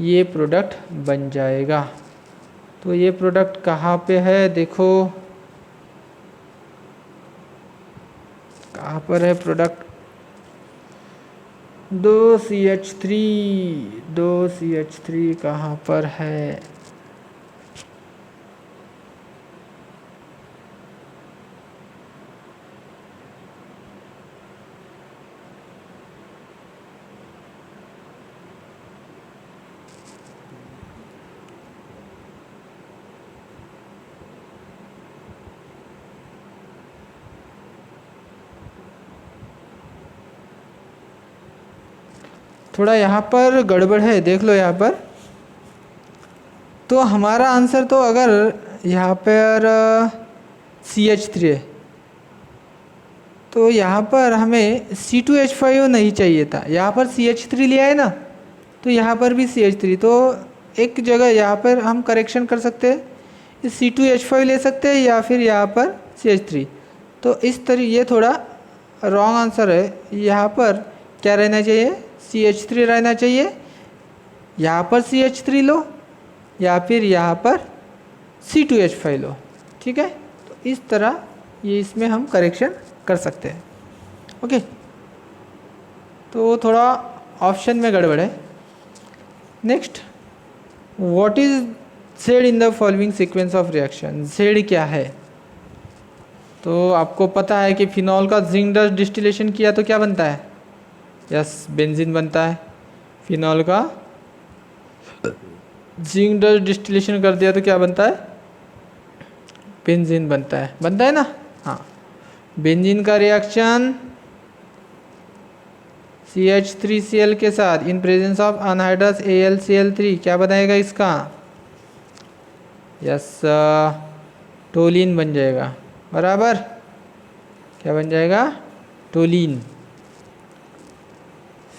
ये प्रोडक्ट बन जाएगा। तो ये प्रोडक्ट कहाँ पे है, देखो कहाँ पर है प्रोडक्ट, 2CH3 कहाँ पर है, थोड़ा यहाँ पर गड़बड़ है, देख लो यहाँ पर। तो हमारा आंसर तो अगर यहाँ पर CH3 है, तो यहाँ पर हमें C2H5 नहीं चाहिए था, यहाँ पर CH3 लिया है ना, तो यहाँ पर भी CH3। तो एक जगह यहाँ पर हम करेक्शन कर सकते हैं, C2H5 ले सकते हैं या फिर यहाँ पर CH3। तो इस ये थोड़ा रॉन्ग आंसर है, यहाँ पर क्या रहना चाहिए, CH3 रहना चाहिए। यहाँ पर CH3 लो या फिर यहाँ पर C2H5 लो, ठीक है। तो इस तरह ये इसमें हम करेक्शन कर सकते हैं, ओके। तो थोड़ा ऑप्शन में गड़बड़ है। Next, what is said in the following sequence of reaction, said क्या है। तो आपको पता है कि फिनॉल का जिंक डस्ट डिस्टिलेशन किया तो क्या बनता है, यस बेंजीन बनता है। फिनॉल का जिंक डस्ट डिस्टिलेशन कर दिया तो क्या बनता है, बेंजीन बनता है ना। हाँ, बेंजीन का रिएक्शन CH3Cl के साथ in presence of anhydrous AlCl3 क्या बनाएगा इसका, यस टोलिन बन जाएगा, बराबर। क्या बन जाएगा, टोलिन।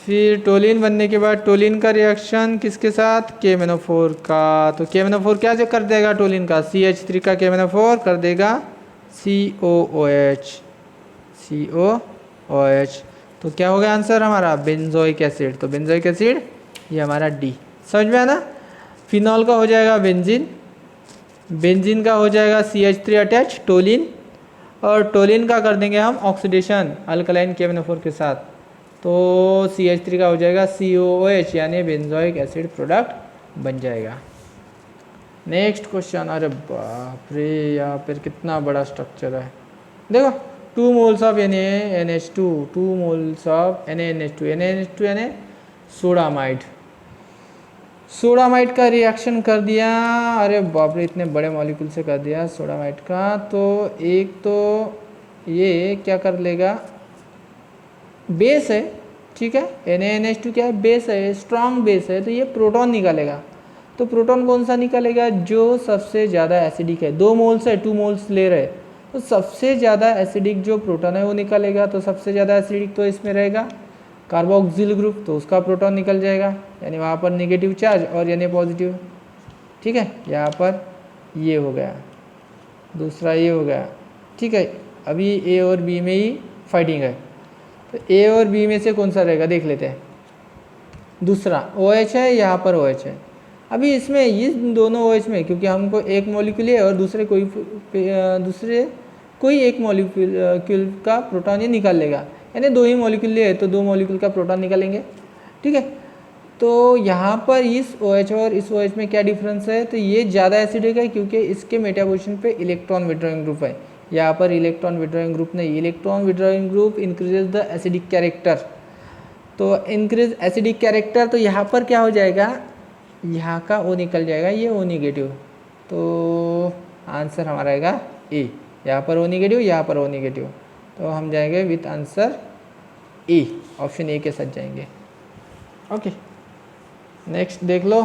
फिर टोलिन बनने के बाद टोलिन का रिएक्शन किसके साथ, KMnO4 का। तो KMnO4 क्या कर देगा टोलिन का, CH3 का KMnO4 कर देगा COOH। तो क्या हो गया आंसर हमारा, बेंजोइक एसिड। तो बेंजोइक एसिड ये हमारा D, समझ में आना। फिनॉल का हो जाएगा बेंजीन, बेंजीन का हो जाएगा CH3 अटैच टोलिन, और टोलिन का कर देंगे हम ऑक्सीडेशन अल्कलाइन KMnO4 के साथ। तो CH3 का हो जाएगा COOH, यानी बेंजोइक एसिड प्रोडक्ट बन जाएगा। नेक्स्ट क्वेश्चन, अरे बाप रे यहाँ पर कितना बड़ा स्ट्रक्चर है, देखो 2 moles of NaNH2, 2 moles of NaNH2 यानी सोडामाइड। सोडामाइड का रिएक्शन कर दिया, अरे बाप रे इतने बड़े मॉलिक्यूल से कर दिया सोडामाइड का। तो एक तो ये क्या कर लेगा, बेस है, ठीक है, NaNH2 क्या है, बेस है, स्ट्रॉन्ग बेस है, तो ये प्रोटॉन निकालेगा। तो प्रोटॉन कौन सा निकालेगा, जो सबसे ज़्यादा एसिडिक है। 2 मोल्स है, 2 मोल्स ले रहे, तो सबसे ज़्यादा एसिडिक जो प्रोटॉन है वो निकालेगा। तो सबसे ज़्यादा एसिडिक तो इसमें रहेगा कार्बोक्सिल ग्रुप, तो उसका प्रोटॉन निकल जाएगा, यानी वहाँ पर नेगेटिव चार्ज और यानी पॉजिटिव, ठीक है। यहाँ पर ये हो गया, दूसरा ये हो गया, ठीक है। अभी A और B में ही फाइटिंग है, तो ए और बी में से कौन सा रहेगा देख लेते हैं। दूसरा OH है, यहाँ पर OH है। अभी इसमें ये दोनों OH में क्योंकि हमको एक मॉलिक्यूल है और दूसरे कोई एक मॉलिक्यूल का प्रोटॉन ये निकाल लेगा, यानी दो ही मॉलिक्यूल है तो दो मॉलिक्यूल का प्रोटॉन निकालेंगे। ठीक है, तो यहाँ पर इस OH और इस OH में क्या डिफरेंस है, तो ये ज़्यादा एसिडिक है क्योंकि इसके मेटा पोजीशन पे इलेक्ट्रॉन विड्रॉइंग ग्रुप है, यहाँ पर इलेक्ट्रॉन विड्रॉइंग ग्रुप नहीं। Electron withdrawing group increases the acidic character, तो इंक्रीज एसिडिक कैरेक्टर, तो यहाँ पर क्या हो जाएगा, यहाँ का O निकल जाएगा, ये O नेगेटिव, तो आंसर हमारा आएगा ए। यहाँ पर O नेगेटिव, यहाँ पर O नेगेटिव, तो हम जाएंगे with answer A, option A के साथ जाएंगे। ओके, नेक्स्ट देख लो।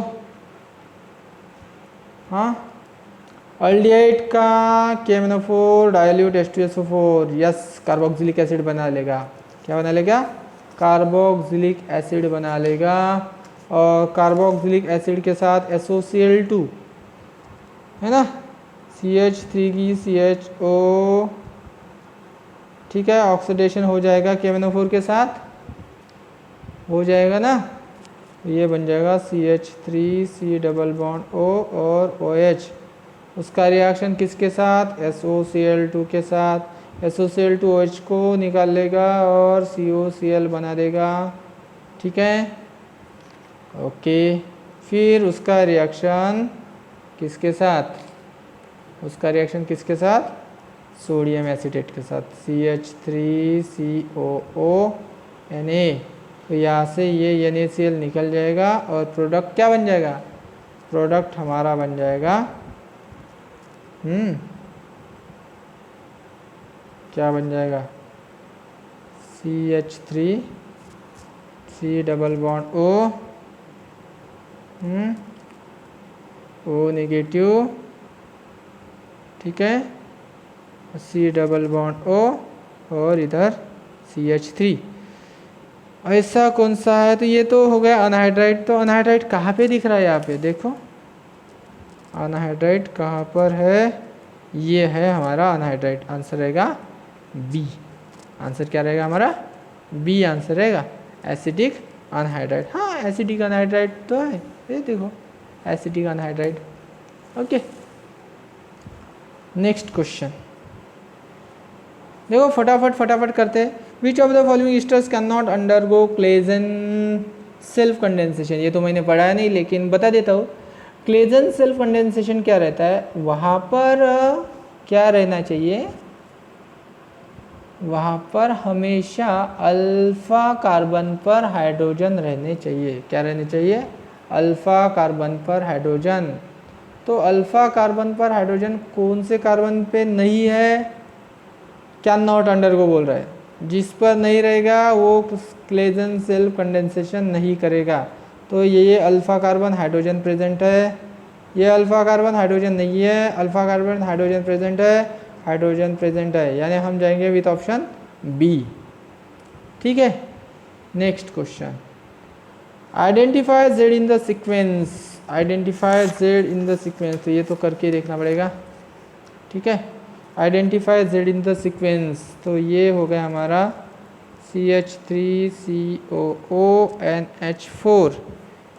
हाँ, अल्डिहाइड का KMnO4 dilute H2SO4, yes carboxylic acid बना लेगा। क्या बना लेगा, कार्बोक्सिलिक एसिड बना लेगा। और कार्बोक्सिलिक एसिड के साथ SOCl2 है ना, CH3 की CHO, ठीक है, ऑक्सीडेशन हो जाएगा KMnO4 के साथ, हो जाएगा ना, ये बन जाएगा CH3C डबल बॉन्ड O और OH। उसका रिएक्शन किसके साथ, SOCl2 के साथ, SOCl2 OH को निकाल लेगा और COCl बना देगा। ठीक है, ओके, फिर उसका रिएक्शन किसके साथ, उसका रिएक्शन किसके साथ, सोडियम एसीटेट के साथ, CH3COO Na, तो यहाँ से ये NaCl निकल जाएगा और प्रोडक्ट क्या बन जाएगा, प्रोडक्ट हमारा बन जाएगा क्या बन जाएगा, CH3C double bond O negative, ठीक है, C डबल बॉन्ड O और इधर CH3। ऐसा कौन सा है, तो ये तो हो गया अनहाइड्राइड। तो अनहाइड्राइड कहाँ पे दिख रहा है, यहाँ पे देखो अनहाइड्राइड कहाँ पर है, ये है हमारा अनहाइड्राइड, आंसर रहेगा बी। आंसर क्या रहेगा हमारा, बी आंसर रहेगा, एसिडिक अनहाइड्राइड। हाँ, एसिडिक अनहाइड्राइड तो है, ये देखो acidic anhydride. Okay, next question देखो, फटाफट करते हैं। Which of the following esters can not undergo Claisen self condensation, ये तो मैंने पढ़ा नहीं लेकिन बता देता हूँ। क्लेजन सेल्फ कंडेंसेशन क्या रहता है, वहाँ पर क्या रहना चाहिए, वहाँ पर हमेशा अल्फा कार्बन पर हाइड्रोजन रहने चाहिए। क्या रहने चाहिए, अल्फा कार्बन पर हाइड्रोजन। तो अल्फा कार्बन पर हाइड्रोजन कौन से कार्बन पे नहीं है, कैन नॉट अंडरगो बोल रहा है, जिस पर नहीं रहेगा वो क्लेजन सेल्फ कंडेंसेशन नहीं करेगा। तो ये अल्फा कार्बन हाइड्रोजन प्रेजेंट है, ये अल्फा कार्बन हाइड्रोजन नहीं है, अल्फा कार्बन हाइड्रोजन प्रेजेंट है, हाइड्रोजन प्रेजेंट है, यानी हम जाएंगे विथ ऑप्शन बी। ठीक है, next question, identify Z in the sequence, identify Z in the sequence, तो ये तो करके देखना पड़ेगा। ठीक है, identify Z in the sequence, तो ये हो गया हमारा CH3COONH4,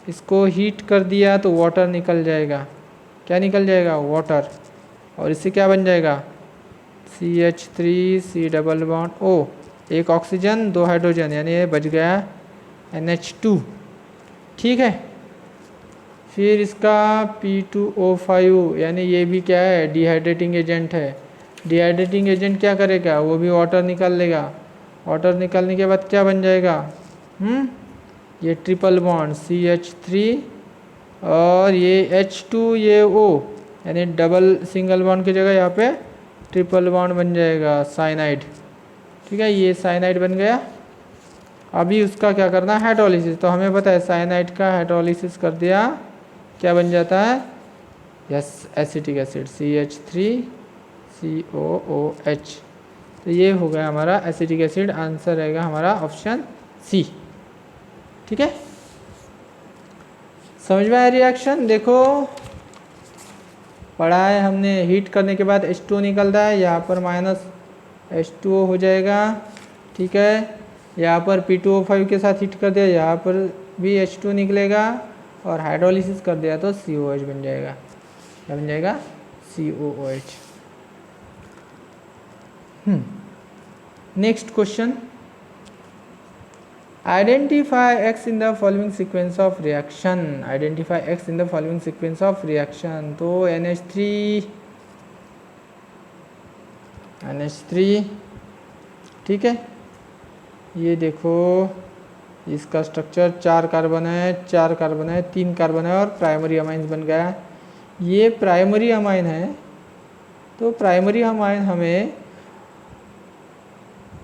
इसको हीट कर दिया तो वाटर निकल जाएगा। क्या निकल जाएगा, वाटर, और इससे क्या बन जाएगा, CH3C डबल बॉन्ड O, एक ऑक्सीजन दो हाइड्रोजन, यानी ये बच गया NH2। ठीक है, फिर इसका P2O5, यानी ये भी क्या है, डिहाइड्रेटिंग एजेंट है। डिहाइड्रेटिंग एजेंट क्या करेगा, वो भी वाटर निकाल लेगा। वाटर निकालने के बाद क्या बन जाएगा, ये ट्रिपल बॉन्ड CH3 और ये H2 ये O, यानी डबल सिंगल बॉन्ड की जगह यहाँ पे ट्रिपल बॉन्ड बन जाएगा, साइनाइड। ठीक है, ये साइनाइड बन गया। अभी उसका क्या करना है, हाइड्रोलिसिस, तो हमें पता है साइनाइड का हाइड्रोलिसिस कर दिया, क्या बन जाता है, यस, एसिटिक एसिड CH3COOH। तो ये हो गया हमारा एसिटिक एसिड, आंसर रहेगा हमारा ऑप्शन सी। ठीक है, समझ में आया रिएक्शन। देखो पढ़ा है हमने, हीट करने के बाद H2 निकलता है, यहाँ पर माइनस H2O हो जाएगा। ठीक है, यहाँ पर P2O5 के साथ हीट कर दिया, यहाँ पर भी H2 निकलेगा और हाइड्रोलिसिस कर दिया तो COH बन जाएगा। क्या बन जाएगा? COOH। Next question, identify X in the following sequence of reaction. Identify X in the following sequence of reaction. तो NH3 ठीक है, ये देखो इसका स्ट्रक्चर 4 कार्बन है, 4 कार्बन है, 3 कार्बन है और प्राइमरी अमाइन बन गया। ये प्राइमरी अमाइन है, तो प्राइमरी अमाइन हमें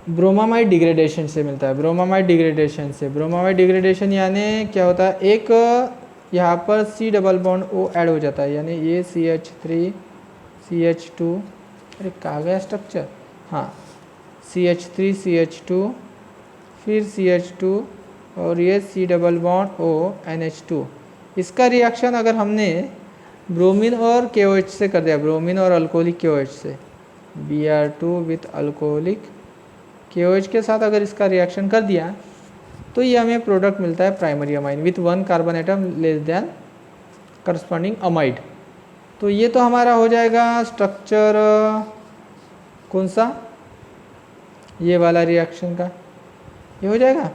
ब्रोमामाइड डिग्रेडेशन से मिलता है। ब्रोमामाइड डिग्रेडेशन से, ब्रोमामाइड डिग्रेडेशन यानी क्या होता है, एक यहाँ पर C double bond O add हो जाता है, यानी ये CH3 CH2, अरे कहाँ गया स्ट्रक्चर, हाँ CH3 CH2 फिर CH2 और ये C double bond O NH2। इसका रिएक्शन अगर हमने ब्रोमीन और KOH से कर दिया, ब्रोमीन और अल्कोहलिक KOH से, Br2 विथ अल्कोहलिक KOH के साथ अगर इसका रिएक्शन कर दिया तो ये हमें प्रोडक्ट मिलता है primary amine with 1 carbon atom less than corresponding amide. तो ये तो हमारा हो जाएगा स्ट्रक्चर कौन सा, ये वाला रिएक्शन का ये हो जाएगा।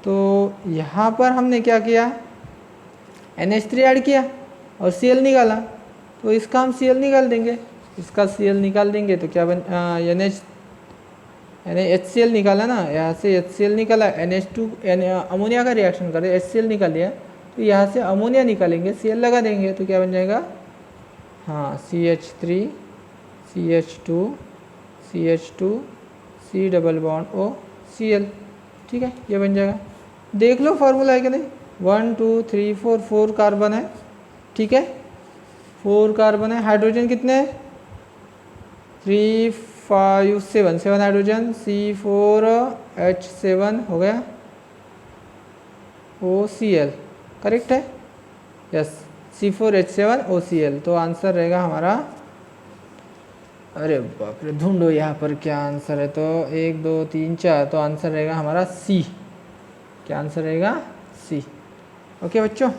तो यहाँ पर हमने क्या किया, NH3 ऐड किया और Cl निकाला, तो इसका हम Cl निकाल देंगे, इसका Cl निकाल देंगे तो क्या बन HCl निकाला ना, यहाँ से HCl निकाला, NH2 अमोनिया का रिएक्शन कर रहे HCl निकाल लिया, तो यहाँ से अमोनिया निकालेंगे, Cl लगा देंगे तो क्या बन जाएगा, हाँ CH3 CH2 CH2 C double bond O Cl, ठीक है, ये बन जाएगा। देख लो फार्मूला है कि नहीं, 1 2 3 4 4 कार्बन है, ठीक है, 4 कार्बन है, हाइड्रोजन कितने हैं, 3 5 7 7 हाइड्रोजन, C4H7 हो गया, OCl करेक्ट है, यस C4H7 OCl। तो आंसर रहेगा हमारा, अरे बाप रे ढूंढो यहाँ पर क्या आंसर है, तो 1 2 3 4, तो आंसर रहेगा हमारा C। क्या आंसर रहेगा, C। ओके बच्चों,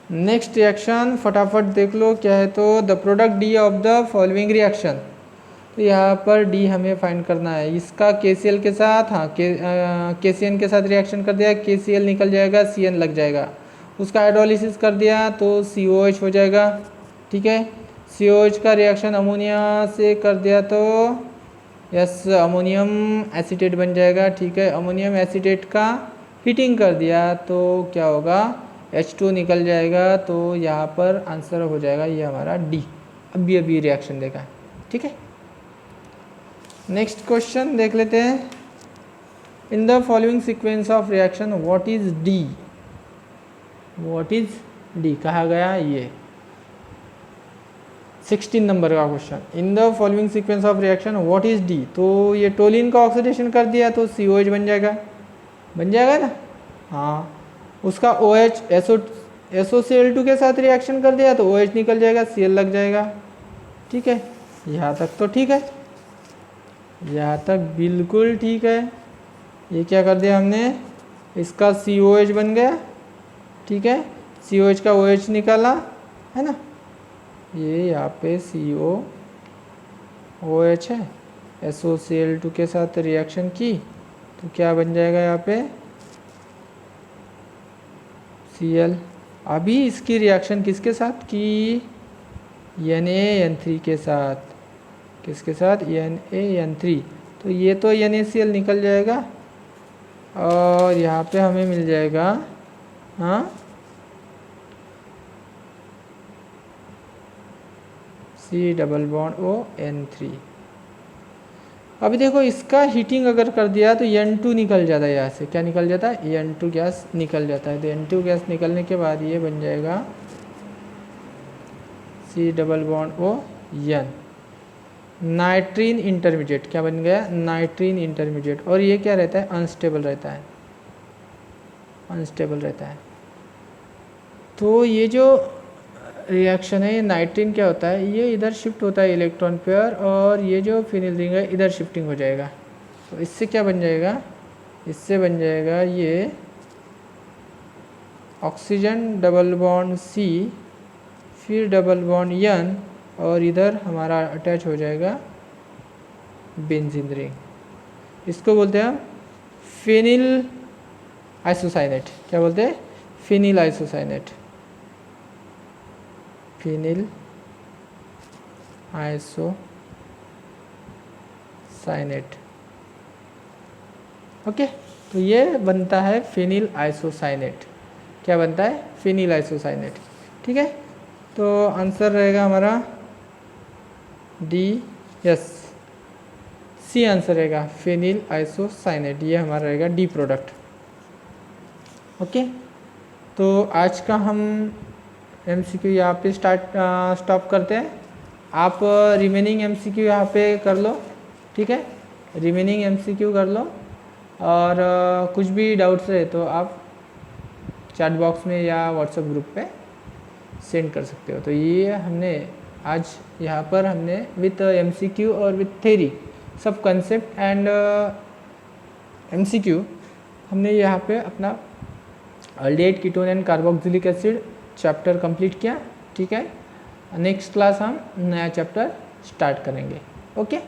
नेक्स्ट रिएक्शन फटाफट देख लो क्या है, तो the product D of the following reaction. तो यहाँ पर D हमें फाइंड करना है, इसका KCl के साथ, हाँ KCN के साथ रिएक्शन कर दिया, KCl निकल जाएगा, CN लग जाएगा, उसका हाइड्रोलिसिस कर दिया तो COH हो जाएगा, ठीक है। COH का रिएक्शन अमोनिया से कर दिया तो यस अमोनियम एसीटेट बन जाएगा, ठीक है। अमोनियम एसीटेट का हीटिंग कर दिया तो क्या होगा, H2 निकल जाएगा, तो यहाँ पर आंसर हो जाएगा ये हमारा D। अभी रिएक्शन देखा है, ठीक है। नेक्स्ट क्वेश्चन देख लेते हैं, in the following sequence of reaction what is D, what is D कहा गया, ये 16 नंबर का question, in the following sequence of reaction what is D। तो ये टोलिन का ऑक्सीडेशन कर दिया तो COH बन जाएगा, बन जाएगा ना, हाँ। उसका OH SOCl2 के साथ रिएक्शन कर दिया तो OH निकल जाएगा, Cl लग जाएगा, ठीक है। यहाँ तक तो ठीक है, यहाँ तक बिल्कुल ठीक है। ये क्या कर दिया हमने, इसका COH बन गया, ठीक है, COH का OH निकाला है ना, ये यहाँ पे COOH है, SOCl2 के साथ रिएक्शन की तो क्या बन जाएगा यहाँ पे Cl। अभी इसकी रिएक्शन किसके साथ की, NaN3 के साथ, किसके साथ, NaN3, तो ये तो NaCl निकल जाएगा और यहाँ पे हमें मिल जाएगा, हाँ C double bond O N3। अभी देखो इसका हीटिंग अगर कर दिया तो N2 निकल जाता है, यहाँ से क्या निकल जाता है, N2 गैस निकल जाता है। तो N2 गैस निकलने के बाद ये बन जाएगा C double bond O N, नाइट्रीन intermediate, क्या बन गया, नाइट्रीन इंटरमीडिएट। और ये क्या रहता है, अनस्टेबल रहता है, अनस्टेबल रहता है। तो ये जो रिएक्शन है, ये नाइट्रीन क्या होता है, ये इधर शिफ्ट होता है इलेक्ट्रॉन पेयर, और ये जो फिनिल रिंग है इधर शिफ्टिंग हो जाएगा, तो इससे क्या बन जाएगा, इससे बन जाएगा ये ऑक्सीजन डबल बॉन्ड C, फिर डबल बॉन्ड N, और इधर हमारा अटैच हो जाएगा बेंजीन रिंग। इसको बोलते हैं हम फिनिल आइसोसाइनेट। क्या बोलते हैं? Phenyl isocyanate. Phenyl isocyanate. Okay, तो ये बनता है फिनिल आइसोसाइनेट। क्या बनता है? Phenyl isocyanate. ठीक है, तो आंसर रहेगा हमारा डी, यस, सी आंसर रहेगा, फिनिल आइसोसाइनेट। ये हमारा रहेगा डी प्रोडक्ट। ओके, तो आज का हम एमसीक्यू यहाँ पे स्टॉप करते हैं। आप रिमेनिंग एमसीक्यू यहाँ पे कर लो। ठीक है, रिमेनिंग एमसीक्यू कर लो, और कुछ भी डाउट्स रहे तो आप चैट बॉक्स में या व्हाट्सएप ग्रुप पे सेंड कर सकते हो। तो ये हमने आज यहाँ पर हमने विथ एमसीक्यू और विथ थ्योरी सब कंसेप्ट एंड एमसीक्यू हमने यहाँ पे अपना aldehyde ketone and carboxylic acid chapter complete किया। ठीक है, नेक्स्ट क्लास हम नया चैप्टर स्टार्ट करेंगे। ओके।